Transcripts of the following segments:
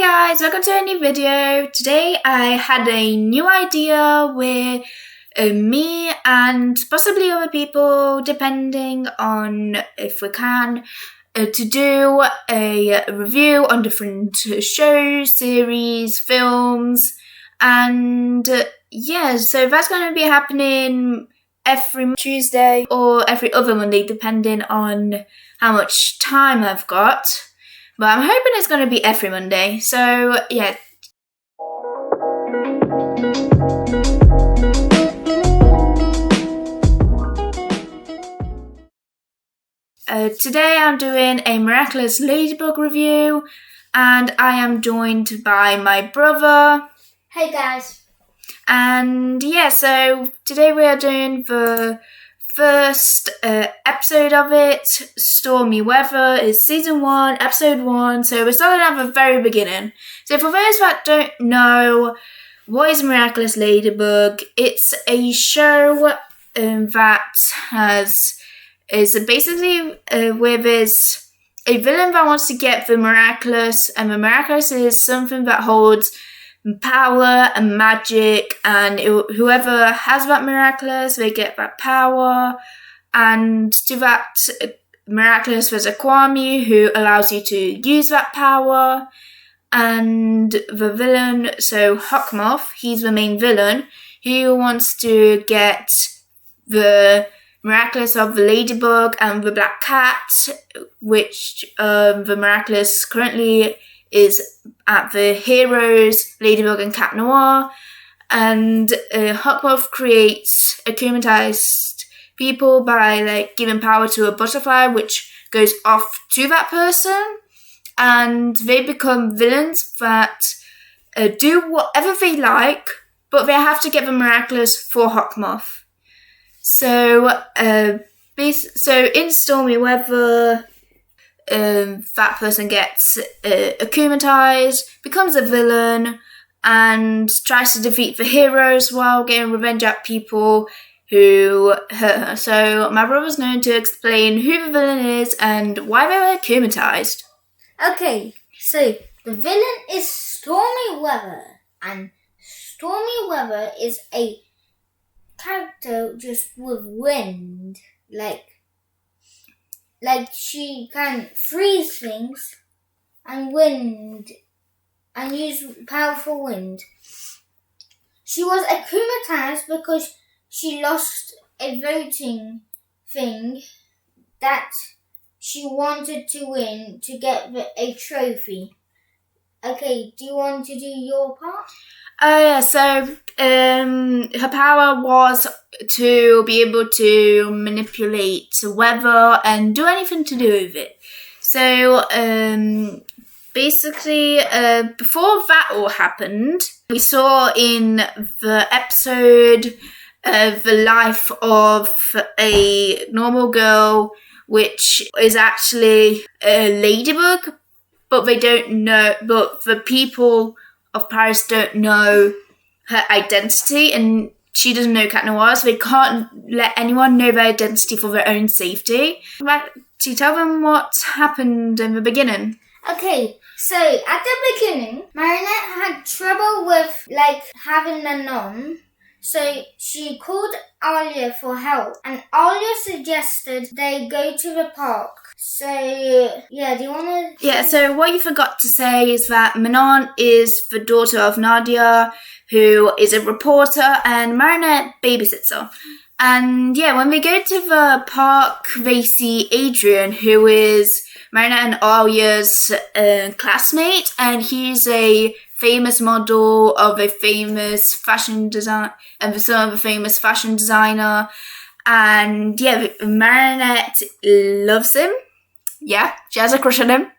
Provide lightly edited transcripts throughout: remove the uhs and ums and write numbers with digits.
guys, welcome to a new video. Today I had a new idea with me and possibly other people, depending on if we can, to do a review on different shows, series, films, and so that's going to be happening every Tuesday or every other Monday, depending on how much time I've got. But I'm hoping it's going to be every Monday. So, yeah. Today I'm doing a Miraculous Ladybug review. And I am joined by my brother. Hey guys. And so today we are doing the first episode of it. Stormy Weather is season 1, episode 1. So we're starting at the very beginning. So for those that don't know, what is Miraculous Ladybug? It's a show that is basically where there's a villain that wants to get the Miraculous, and the Miraculous is something that holds power and magic, and whoever has that Miraculous, they get that power. And to that Miraculous, there's a Kwame who allows you to use that power. And the villain, so Hawkmoth, he's the main villain, he wants to get the Miraculous of the Ladybug and the Black Cat, which the Miraculous currently is at the heroes, Ladybug and Cat Noir. And Hawkmoth creates akumatized people by giving power to a butterfly, which goes off to that person. And they become villains that do whatever they like, but they have to get the Miraculous for Hawkmoth. So in Stormy Weather, that person gets akumatized, becomes a villain, and tries to defeat the heroes while getting revenge at people who hurt her. So my brother's going to explain who the villain is and why they were akumatized. Okay, so the villain is Stormy Weather, and Stormy Weather is a character just with wind, like she can freeze things and wind and use powerful wind. She was akumatized because she lost a voting thing that she wanted to win to get a trophy. Okay, do you want to do your part? So her power was to be able to manipulate the weather and do anything to do with it. So basically, before that all happened, we saw in the episode the life of a normal girl, which is actually a ladybug, but they don't know, but the people of Paris don't know her identity, and she doesn't know Cat Noir, so they can't let anyone know their identity for their own safety. But to tell them what happened in the beginning. Okay, so at the beginning, Marinette had trouble with having a nom. So she called Alia for help, and Alia suggested they go to the park. So, do you want to... Yeah, so what you forgot to say is that Manon is the daughter of Nadia, who is a reporter, and Marinette babysits her. And when they go to the park, they see Adrian, who is Marinette and Alia's classmate, and he's a famous model of a famous fashion design, and the son of a famous fashion designer. And Marinette loves him. Yeah, she has a crush on him,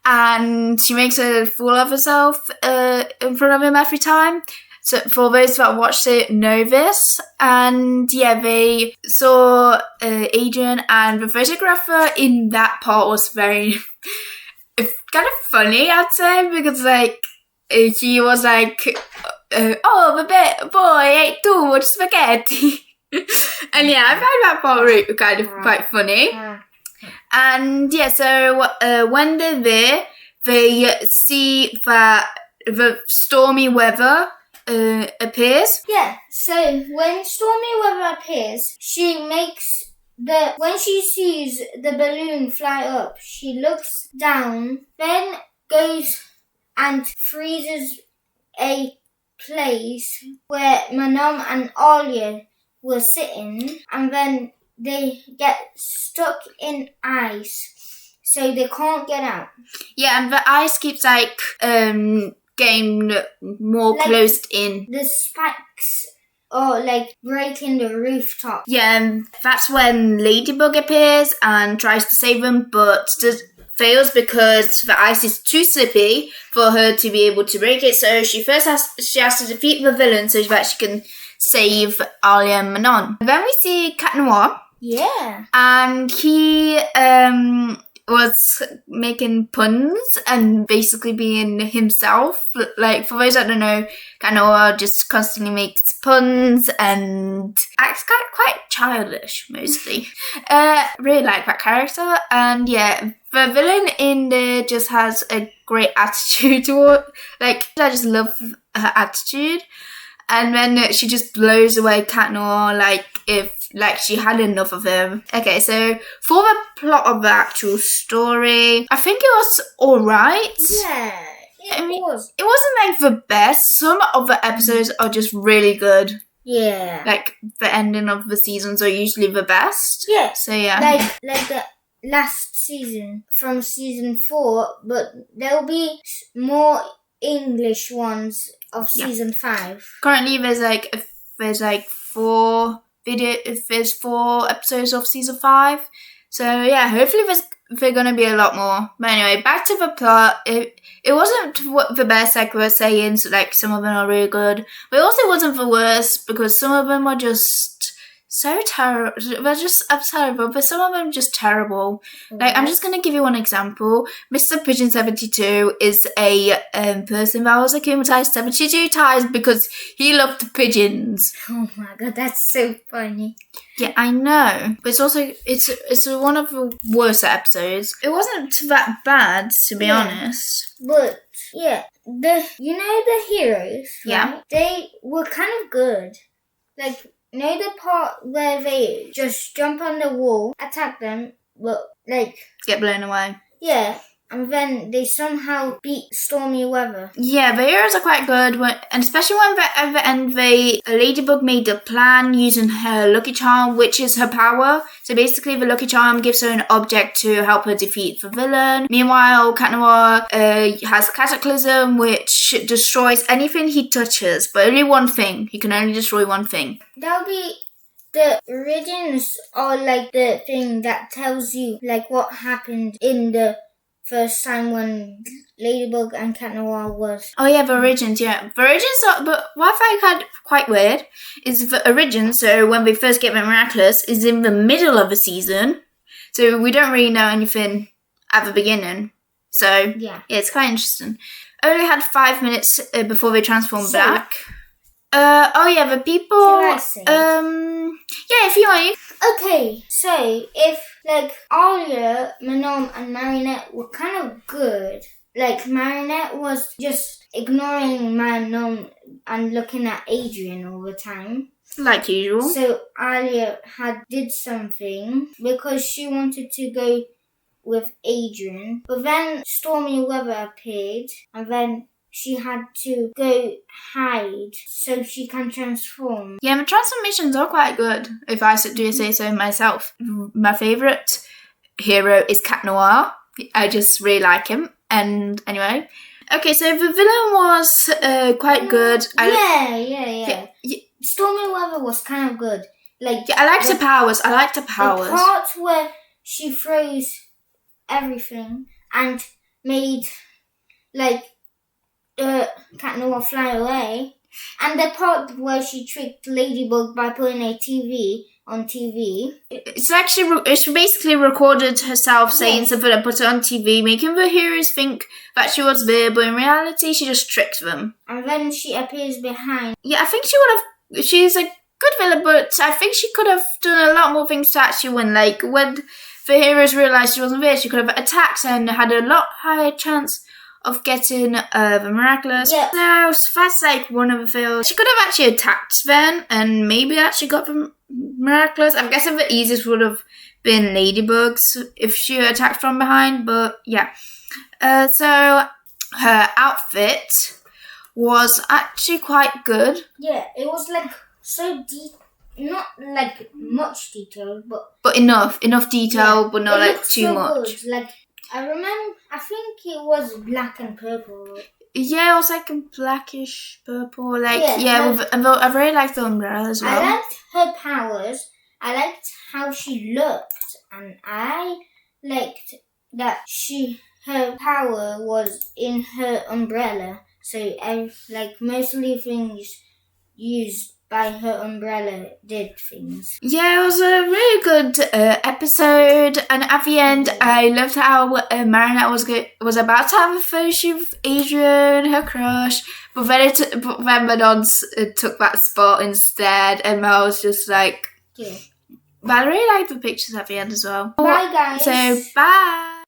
and she makes a fool of herself in front of him every time. So for those that watched it know this. And they saw Adrian, and the photographer in that part was very kind of funny, I'd say, because he was oh, the boy ate too much spaghetti. And I find that part kind of quite funny. And so when they're there, they see that the stormy weather appears. Yeah, so when stormy weather appears, when she sees the balloon fly up, she looks down, then goes and freezes a place where Manon and Alia were sitting, and then they get stuck in ice, so they can't get out. Yeah, and the ice keeps getting more closed in. The spikes are breaking the rooftop. Yeah, and that's when Ladybug appears and tries to save them, but fails because the ice is too slippy for her to be able to break it. So she has to defeat the villain so that she can save Alia and Manon. Then we see Cat Noir. Yeah. And he was making puns and basically being himself. Like, for those that don't know, Cat Noir just constantly makes puns and acts quite childish, mostly. Really like that character. And yeah, the villain in there just has a great attitude toward, I just love her attitude. And then she just blows away Cat Noir if she had enough of him. Okay, so for the plot of the actual story, I think it was alright. Yeah, it was. It wasn't the best. Some of the episodes are just really good. Yeah. The ending of the seasons are usually the best. Yeah. So yeah. Like the last season from season 4, but there'll be more English ones of season 5. Currently there's 4 episodes of season 5. So yeah, hopefully there's gonna be a lot more. But anyway, back to the plot. It wasn't the best, like we were saying, so some of them are really good. But it also wasn't the worst because some of them are just so terrible. They're just terrible, but some of them are just terrible. I'm just gonna give you one example. Mr. Pigeon 72 is a person that was akumatized 72 times because he loved pigeons. Oh my god, that's so funny. Yeah, I know, but it's one of the worst episodes. It wasn't that bad, to be honest. But yeah, the heroes, yeah, right? They were kind of good. The part where they just jump on the wall, attack them, but get blown away. Yeah. And then they somehow beat stormy weather. Yeah, the heroes are quite good, and especially when at the end, Ladybug made a plan using her Lucky Charm, which is her power. So basically, the Lucky Charm gives her an object to help her defeat the villain. Meanwhile, Cat Noir has Cataclysm, which destroys anything he touches, but only one thing. He can only destroy one thing. That'll be... The origins are the thing that tells you what happened in the first time when Ladybug and Cat Noir was... Oh yeah, the origins, yeah. The origins are... But what I find quite weird is the origins, so when we first get Miraculous, is in the middle of the season. So we don't really know anything at the beginning. So, yeah it's quite interesting. Only had 5 minutes before they transform back. The people... Should I say? Yeah, if you want. Okay, so if Alia, Manon and Marinette were kind of good. Marinette was just ignoring Manon and looking at Adrian all the time. Like usual. So Alia did something because she wanted to go with Adrian. But then stormy weather appeared and then she had to go hide so she can transform. Yeah, my transformations are quite good, if I do say so myself. My favourite hero is Cat Noir. I just really like him. And anyway. Okay, so the villain was quite good. Yeah. Stormy weather was kind of good. I liked her powers. The part where she froze everything and made Cat Noir fly away, and the part where she tricked Ladybug by putting a TV on TV. It's basically recorded herself saying something and put it on TV, making the heroes think that she was there, but in reality she just tricked them. And then she appears behind. Yeah, I think she's a good villain, but I think she could have done a lot more things to actually win. When the heroes realised she wasn't there, she could have attacked and had a lot higher chance of getting the Miraculous. Yeah. So that's like one of the feels. She could have actually attacked Sven and maybe actually got the Miraculous. I'm guessing the easiest would have been Ladybug's if she attacked from behind, but yeah. So her outfit was actually quite good. Yeah, it was like so deep, not like much detail, but enough detail, but not like too so much. Good. Like I think it was black and purple. Yeah, it was like a blackish purple. Like and I really liked the umbrella as well. I liked her powers. I liked how she looked, and I liked that her power was in her umbrella. So like mostly things used by her umbrella did things. Yeah, it was a really good episode, and at the end, I loved how Marinette was about to have a photo with Adrian, her crush, but then Manon took that spot instead, and I was just like, yeah. But I really liked the pictures at the end as well. Bye, guys. So bye.